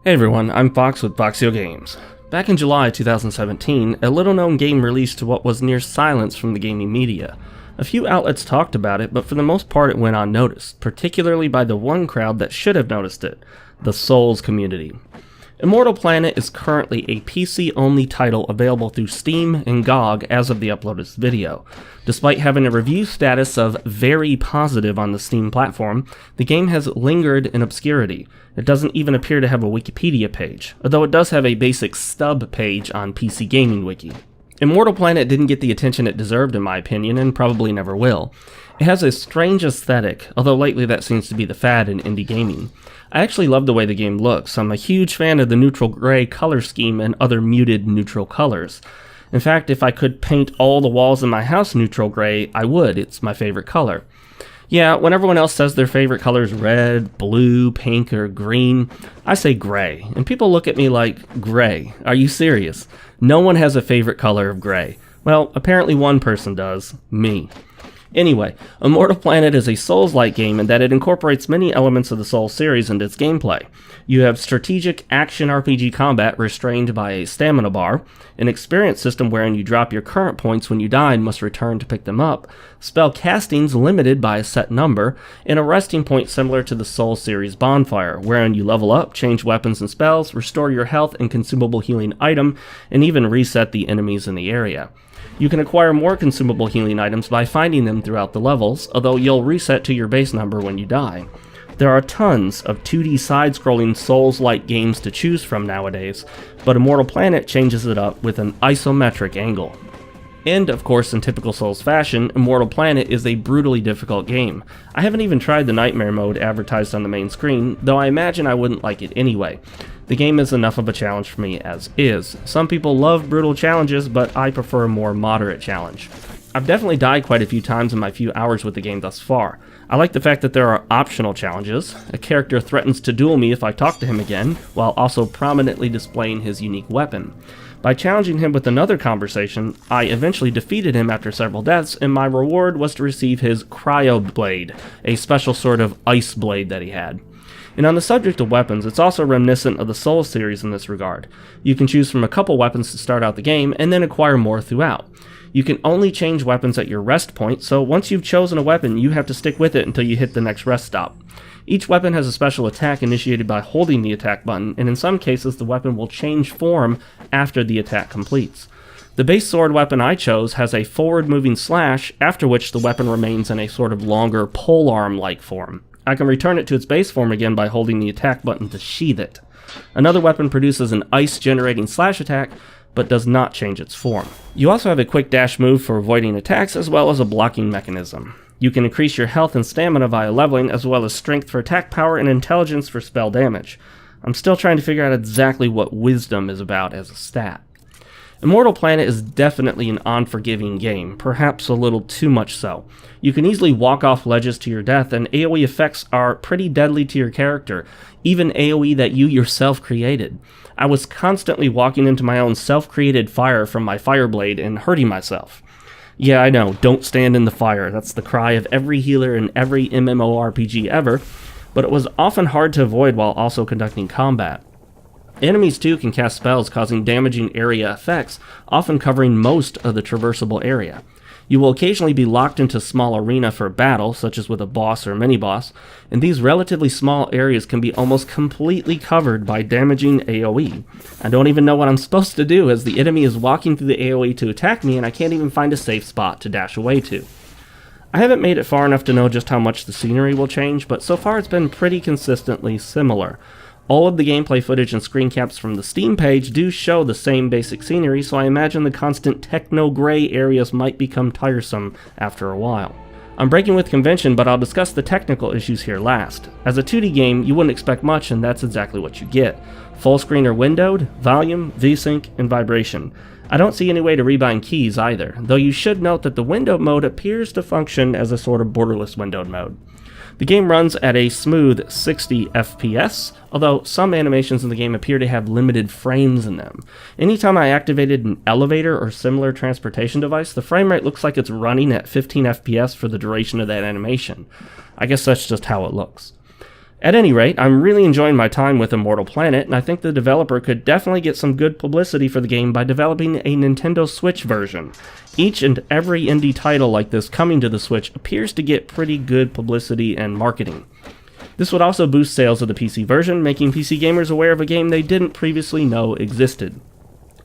Hey everyone, I'm Fox with FoxeoGames. Back in July 2017, a little-known game released to what was near silence from the gaming media. A few outlets talked about it, but for the most part it went unnoticed, particularly by the one crowd that should have noticed it, the Souls community. Immortal Planet is currently a PC-only title available through Steam and GOG as of the upload of this video. Despite having a review status of very positive on the Steam platform, the game has lingered in obscurity. It doesn't even appear to have a Wikipedia page, although it does have a basic stub page on PC Gaming Wiki. Immortal Planet didn't get the attention it deserved in my opinion, and probably never will. It has a strange aesthetic, although lately that seems to be the fad in indie gaming. I actually love the way the game looks. I'm a huge fan of the neutral gray color scheme and other muted neutral colors. In fact, if I could paint all the walls in my house neutral gray, I would. It's my favorite color. Yeah, when everyone else says their favorite color is red, blue, pink, or green, I say gray. And people look at me like, gray? Are you serious? No one has a favorite color of gray. Well, apparently one person does. Me. Anyway, Immortal Planet is a Souls-like game in that it incorporates many elements of the Souls series into its gameplay. You have strategic action RPG combat restrained by a stamina bar, an experience system wherein you drop your current points when you die and must return to pick them up, spell castings limited by a set number, and a resting point similar to the Souls series Bonfire, wherein you level up, change weapons and spells, restore your health and consumable healing item, and even reset the enemies in the area. You can acquire more consumable healing items by finding them throughout the levels, although you'll reset to your base number when you die. There are tons of 2D side-scrolling Souls-like games to choose from nowadays, but Immortal Planet changes it up with an isometric angle. And, of course, in typical Souls fashion, Immortal Planet is a brutally difficult game. I haven't even tried the Nightmare mode advertised on the main screen, though I imagine I wouldn't like it anyway. The game is enough of a challenge for me as is. Some people love brutal challenges, but I prefer a more moderate challenge. I've definitely died quite a few times in my few hours with the game thus far. I like the fact that there are optional challenges. A character threatens to duel me if I talk to him again, while also prominently displaying his unique weapon. By challenging him with another conversation, I eventually defeated him after several deaths, and my reward was to receive his Cryo Blade, a special sort of ice blade that he had. And on the subject of weapons, it's also reminiscent of the Souls series in this regard. You can choose from a couple weapons to start out the game, and then acquire more throughout. You can only change weapons at your rest point, so once you've chosen a weapon, you have to stick with it until you hit the next rest stop. Each weapon has a special attack initiated by holding the attack button, and in some cases the weapon will change form after the attack completes. The base sword weapon I chose has a forward-moving slash, after which the weapon remains in a sort of longer polearm-like form. I can return it to its base form again by holding the attack button to sheath it. Another weapon produces an ice-generating slash attack, but does not change its form. You also have a quick dash move for avoiding attacks, as well as a blocking mechanism. You can increase your health and stamina via leveling, as well as strength for attack power and intelligence for spell damage. I'm still trying to figure out exactly what wisdom is about as a stat. Immortal Planet is definitely an unforgiving game, perhaps a little too much so. You can easily walk off ledges to your death, and AoE effects are pretty deadly to your character, even AoE that you yourself created. I was constantly walking into my own self-created fire from my Fireblade and hurting myself. Yeah, I know, don't stand in the fire, that's the cry of every healer in every MMORPG ever, but it was often hard to avoid while also conducting combat. Enemies too can cast spells causing damaging area effects, often covering most of the traversable area. You will occasionally be locked into a small arena for battle, such as with a boss or mini-boss, and these relatively small areas can be almost completely covered by damaging AoE. I don't even know what I'm supposed to do as the enemy is walking through the AoE to attack me and I can't even find a safe spot to dash away to. I haven't made it far enough to know just how much the scenery will change, but so far it's been pretty consistently similar. All of the gameplay footage and screen caps from the Steam page do show the same basic scenery, so I imagine the constant techno-gray areas might become tiresome after a while. I'm breaking with convention, but I'll discuss the technical issues here last. As a 2D game, you wouldn't expect much, and that's exactly what you get. Full screen or windowed, volume, VSync, and vibration. I don't see any way to rebind keys either, though you should note that the window mode appears to function as a sort of borderless windowed mode. The game runs at a smooth 60 FPS, although some animations in the game appear to have limited frames in them. Anytime I activated an elevator or similar transportation device, the frame rate looks like it's running at 15 FPS for the duration of that animation. I guess that's just how it looks. At any rate, I'm really enjoying my time with Immortal Planet, and I think the developer could definitely get some good publicity for the game by developing a Nintendo Switch version. Each and every indie title like this coming to the Switch appears to get pretty good publicity and marketing. This would also boost sales of the PC version, making PC gamers aware of a game they didn't previously know existed.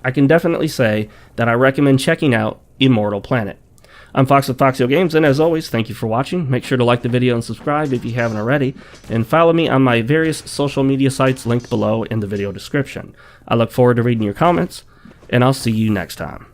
I can definitely say that I recommend checking out Immortal Planet. I'm Fox with FoxeoGames, and as always, thank you for watching. Make sure to like the video and subscribe if you haven't already, and follow me on my various social media sites linked below in the video description. I look forward to reading your comments, and I'll see you next time.